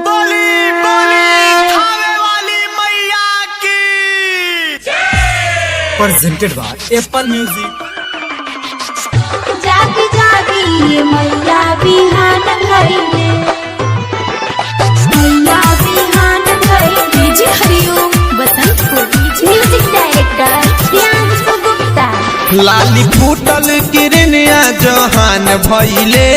बोली बोली थावे वाली मैया की presented by Apple Music। जागी जागी मैया बिहान भइले, मैया बिहान भइले। डीजे हरिओम बसंतपुर, म्यूजिक डायरेक्टर प्रियांशु गुप्ता। लाली फूटल किरनिया जहान भइले,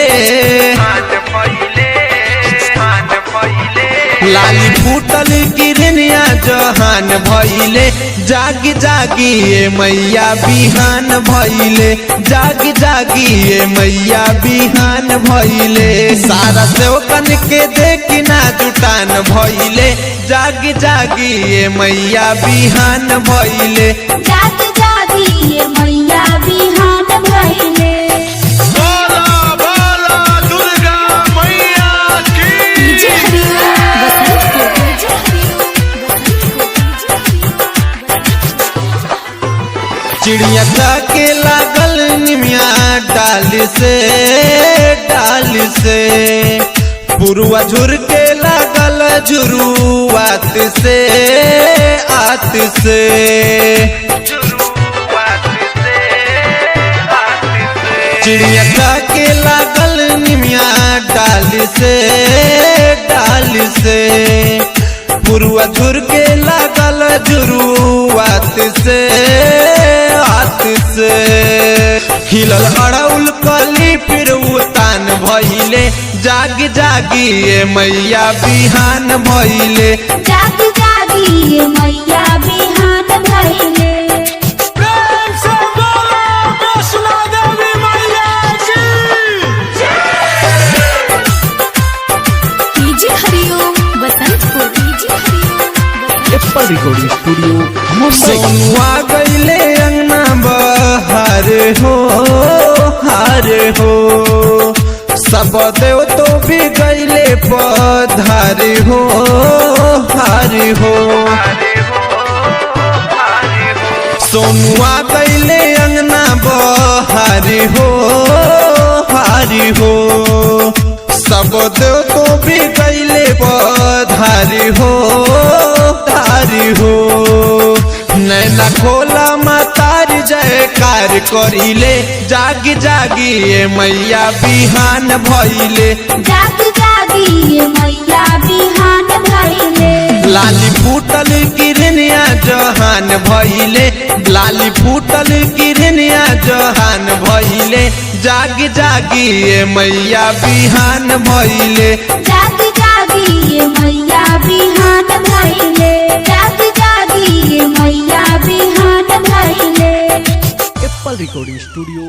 लाली फूटल किरनिया जहान भइले। जागी जागी ये मैया बिहान भइले, जागी जागी ये मैया बिहान भइले। सारा सेवकन के देखी ना जुटान भइले, जागी जागी ये मैया बिहान भइले। जागी जागी ये मैया बिहान भइले। बोला बोला दुर्गा मैया की डीजे हरिओम बसंतपुर, चिड़िया के लागल निमिया डाल से पुरुआ झुर के लागल झुरुआत से आत से। चिड़िया के लागल निमिया डाल से पुरुआ झुर के लागल झुरुआत से आत से। हिलल अड़ौल कली फिर उतान भइले, जागी जागी ये मैया बिहान भइले। जागी जागी ये मैया बिहान भइले। प्रेम से बोला वैष्णो देवी मैया की डीजे हरिओम बसंतपुर, डीजे हरिओम Apple Recording Studio। सोनुआ गईले अंगना बहार हो हार हो, सब देव तो भी गईले पधार हो हार हो। सोनुआ गईले अंगना बहार हो हार हो, सब देव तो भी गईले पधार हो धार हो। नैना खोला मातार जयकार करिले, जागी जागी ये मैया बिहान भइले। जागी जागी ये मैया बिहान भइले। लाली फूटल किरनिया जहान भइले, लाली फूटल किरनिया जहान भइले। जागी जागी ये मैया बिहान भइले। जागी जागी ये मैया बिहान भइले। जागी जागी ये मैया बिहान भइले। Apple Recording Studio।